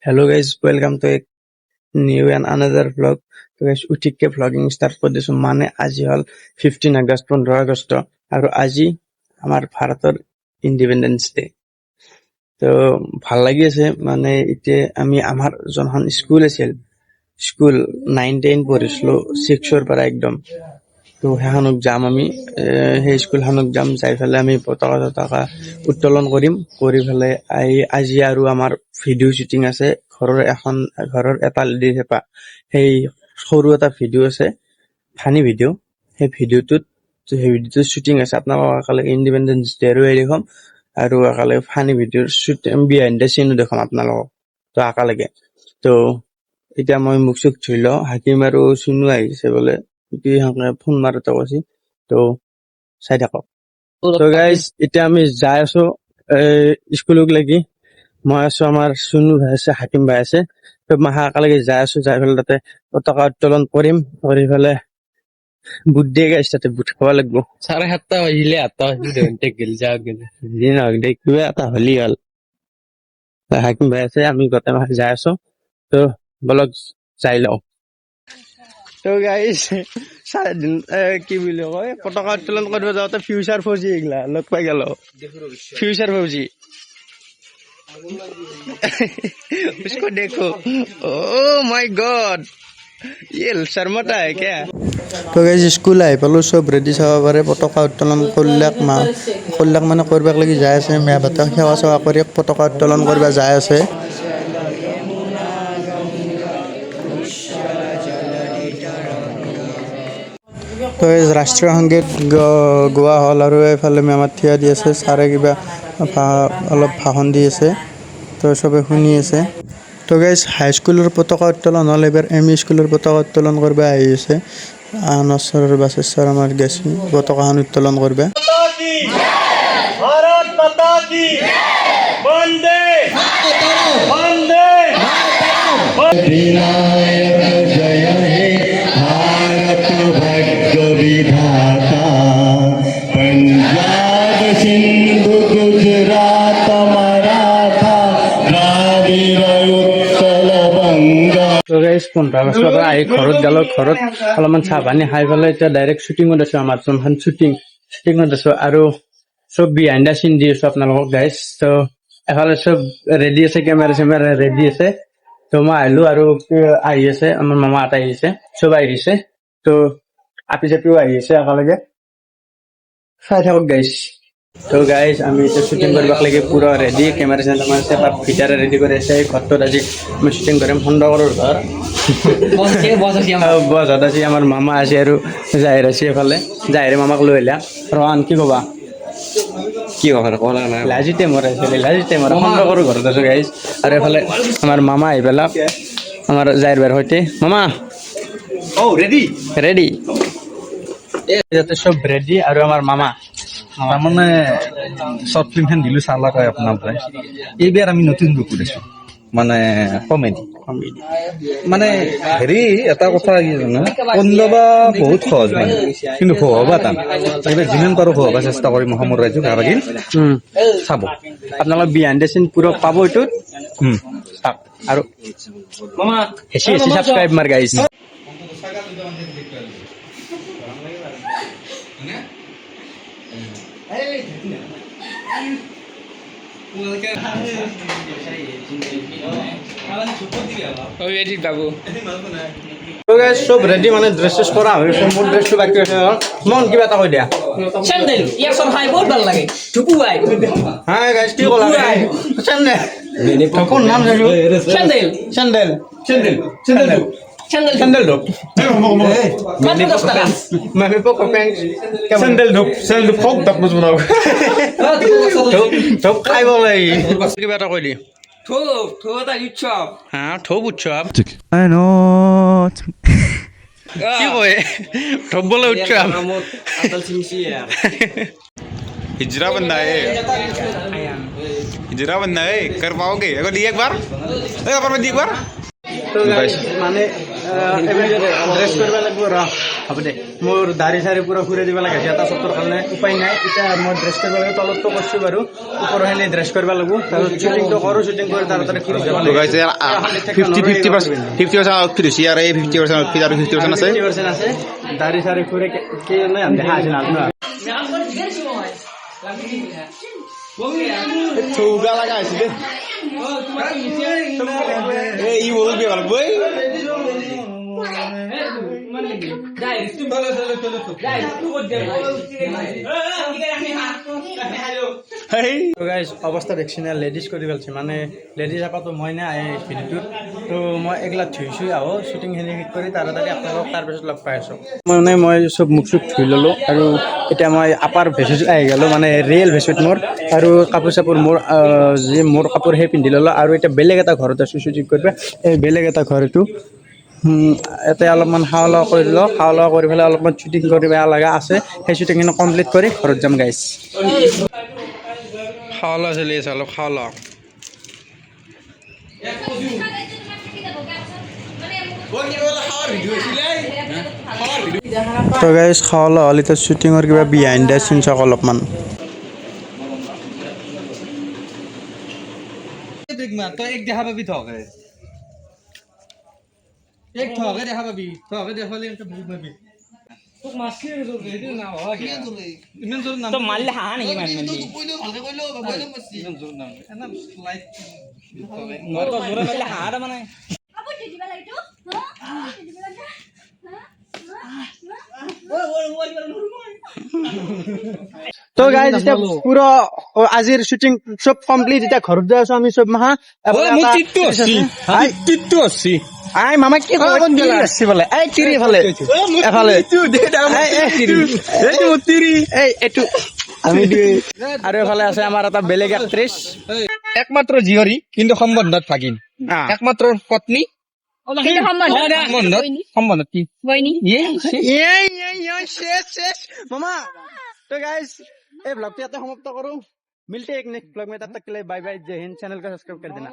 Hello guys, welcome to a new and another vlog. So guys, উঠিকে vlogging start কৰি দিছো মানে আজি হল 15 আগষ্ট 15 আগষ্ট আৰু আজি আমাৰ ভাৰতৰ ইন্ডিপেন্ডেন্স ডে। তো ভাল লাগি আছে মানে এতিয়া আমি আমাৰ যখন স্কুল আছিল স্কুল 9 10 পঢ়িছিলো 6 পৰা একদম তো হেহানুক যাম আমি সেই স্কুলখনক যাম যাই ফেলে আমি পতাকা উত্তোলন কৰিম কৰি ফেলে আজি আৰু আমাৰ ভিডিও শুটিং আছে ঘৰৰ এটা লেডি হেপা সেই সৰু এটা ভিডিও আছে ফানি ভিডিও সেই ভিডিওটোত শুটিং আছে আপোনালোকক একালে ইন্ডিপেন্ডেন্স ডে আৰু এৰিখম আৰু একালে ফানি ভিডিওৰ শুটিং বিহাইণ্ড দ্য সিনো দেখাম আপোনালোকক তো একালেগে তো এতিয়া মই মুখ চুখ ধুই লওঁ হাকিম আৰু চুনু আহিছে বোলে ফোন মাৰোতে কৈছি তো চাই থাকক তো গাইজ এতিয়া আমি যাই আছো স্কুলক লাগি মই আছো আমাৰ চুনু ভাই আছে হাকিম ভাই আছে তো মাহা একেলগে যাই আছো যাই ফেলে তাতে পতাকা উত্তোলন কৰিম কৰি ফেলে বুট দিয়ে গাইজ তাতে বুট খাব লাগিব 7:30 বাজিলে 8টা ঘণ্টা গেল যাওক যি নহওক দে কিবা এটা হলি হল হাকিম ভাই আছে আমি গোটেই মাহ যাই আছো তো বলক যাই লওঁ তো গাইজ সারাদিন কি বুলি কয় পতাকা উত্তোলন কৰিব যাওঁতে ফিউচার ফৌজি এগুলা লগ পাই গেল ফিউচার ফৌজি उसको देखो ओह माय गॉड ये शर्माता है क्या तो गाइस स्कूल আই পালো সব ৰেডি চাব পাৰে পতাকা উত্তোলন কল্যাক মানে কৰবাক লাগি যায় আছে মেয়া ভাতা সেৱা কৰি পতাকা উত্তোলন কৰিব যায় আছে তো ৰাষ্ট্ৰীয় সংগীত গোৱা হল আৰু এইফালে মেমাত থিয়া দি আছে ছাৰে কিবা অলপ ভাষণ দি আছে তো সবে শুনি আছে তো গাইজ হাই স্কুলৰ পতাকা উত্তোলন হল এবাৰ এম ই স্কুলৰ পতাকা উত্তোলন কৰিব আহি আছে আনছৰৰ বাছেশ্বৰ আমাৰ গেছি পতাকাখন উত্তোলন কৰিব भारत माता की वंदे वंदे विनायक जय हे भारत भाग्य विधाता पंजाब सिंधु गुजरात मराठा द्राविड़ उत्कल बंगा তো গাইজ 15 আগষ্টৰ পৰা আহি ঘৰত গেল ঘৰত অলপমান চাহ পানী খাই পেলাই এতিয়া ডাইৰেক্ট শ্বুটিঙত আছো আমাৰ যোনখন শ্বুটিঙত আছো আৰু সব বিহাইণ্ড দ্য সিন দি আছো আপোনালোকক গাইজ তো এফালে সব ৰেডি আছে কেমেৰা ৰেডি আছে তো মই আহিলো আৰু আহি আছে আমাৰ মামা এটা আহিছে সব আহিছে তো আপি চাপিও আহি আছে একেলগে চাই থাকক গাইজ তো গাইজ আমি এতিয়া শ্বুটিং কৰিব লাগে পুৰা ৰেডি কেমেৰা চেমেৰা আছে তাত ভিতৰে ৰেডি কৰি আছে ঘৰটোত আজি আমি শ্বুটিং কৰিম সুন্দৰৰ ঘৰ বজত আছে আমাৰ মামা আছে আৰু জাহিৰ আছে এফালে জাহিৰে মামাক লৈ আহিলা ৰহান কি কবা কি কথা ক'লা না লাজিতে মৰে সুন্দৰৰ ঘৰত আছো গাইজ আৰু এফালে আমাৰ মামা আহি পেলা আমাৰ জাহিৰ ভাইৰ সৈতে মামা ৰেডি ইয়াতে সব ৰেডি আৰু আমাৰ মামা তাৰমানে শৰ্ট ফিল্মখন দিলোঁ চালা কয় আপোনাৰ পৰাই এইবাৰ আমি নতুন ৰূপ কৰিছোঁ মানে কমেডি মানে হেৰি এটা কথা কি জানো কন্দবা বহুত সহজ মানে কিন্তু হবা টান এইবাৰ যিমান পাৰোঁ হবা চেষ্টা কৰিম অসমৰ ৰাইজক লাগিল চাব আপোনালোক বিহাইণ্ড দ্য সিন পুৰা পাব এইটোত চাওক আৰু হেচি ছাবস্ক্ৰাইব মাৰ গাইজ সব ৰেডি মানে ড্ৰেছ কৰা হৈছে মোৰ ড্ৰেছটো বাকী আছে মন কিবা এটা কৈ দিয়া চেন্দেল ইয়াৰ চব খাই বহুত ভাল লাগে ঢুকুৱাই হা গাইজ কি ক'লা চেন্দেল কোন নাম জানো চেন্দেল চেন্দেল চেন্দেল চেন্দেল ধোপ মাত্ৰ 10 টাকা मैं पोको पेंट চেণ্ডেল ধূপ ফক তাক বনাব ধোপ খাই বলে কিবা এটা কৈ দি থৌ এটা উৎসৱ হা ধোপ উৎসৱ I know কি কয় ধোপ বোলে উৎসৱ हिजरा बंदा है कर पाओगे अगर दी एक बार दी एक बार तो गाइस माने ड्रेस करवा लगबो रा হ'ব দে মোৰ দাড়ি চাৰি পুৰা ঘূৰাই দিব লাগে এটা চত্বৰ কাৰণে উপায় নাই এতিয়া মই ড্ৰেছ কৰিব লাগিব তলতটো কৰিছোঁ বাৰু ওপৰখিনি ড্ৰেছ কৰিব লাগিব তাৰপিছত শ্বুটিংটো কৰোঁ শ্বুটিং কৰি তাড়াতাড়ি ফুৰি যাব তো গাইজ 50% আউটফিট হৈছে ইয়াৰ এই 50% আউটফিট আৰু 50% আছে 50% আছে দাড়ি চাৰি ঘূৰাই কি নাই দেখা আছে না থৌগা লাগা হৈছে দে এই ই বল বিয়া লাগব এই তো গাইজ অৱস্থা দেখছি না লেডিজ কৰি পেলাইছে মানে লেডিজ আপাতো মই নাই এই ভিডিঅ'টোত তো মই এগলা ধুইছোঁ আহো শ্বুটিংখিনি শেষ কৰি তাড়াতাড়ি আপোনালোকক তাৰপিছত লগ পাই আছোঁ মানে মই চব মুখ চুখ ধুই ল'লোঁ আৰু এতিয়া মই আপাৰ ভেচুত আহি গ'লোঁ মানে ৰিয়েল ভেচুত মোৰ আৰু কাপোৰ চাপোৰ মোৰ যি মোৰ কাপোৰ সেই পিন্ধি ল'লোঁ আৰু এতিয়া বেলেগ এটা ঘৰত আছোঁ শ্বুটিং কৰিব এই বেলেগ এটা ঘৰ এইটো ইয়াতে অলপমান খাৱা লোৱা কৰি দিলোঁ খাৱা লোৱা কৰি পেলাই অলপমান শ্বুটিং কৰিব লগা আছে সেই শ্বুটিংখিনি কমপ্লিট কৰি ঘৰত যাম গাইজ খাৱা লোৱা চলি আছে অলপ খাৱা লোৱা তো গাইজ খাৱা লোৱা হ'ল এতিয়া শ্বুটিঙৰ কিবা বিহাইণ্ড দ্য চিন চাওক অলপমান তই এক দেখা পাবি থকে এক থকে দেখা পাবি থকে দেখালে বহুত পাবি তোক মাছি সেইটো না ইমান জোৰ নাম তো মাৰিলে হাঁহ নেকি মাৰি মাৰি ইমান জোৰ নাম এনা লাইট মই তো জোৰে মাৰিলে হাঁহ এটা মানে তো গাইজ এতিয়া পুৰো আজিৰ শ্বুটিং সব কমপ্লিট এতিয়া ঘৰত যাই আছো আমি সব মাহা আই মামা কি আসছি বলে এই তিৰি এফালে এফালে এই এইটো আমি আৰু এফালে আছে আমাৰ এটা বেলেগ এক্ট্ৰেছ একমাত্ৰ জীয়ৰী কিন্তু সম্বন্ধত ভাগিন একমাত্ৰ পত্নী সম্বন্ধত কি শেষ মামা तो गाइस ये ब्लॉग पे आते हम समाप्त करूं मिलते हैं एक नेक्स्ट ब्लॉग में तब तक के लिए बाय बाय जय हिंद चैनल को सब्सक्राइब कर देना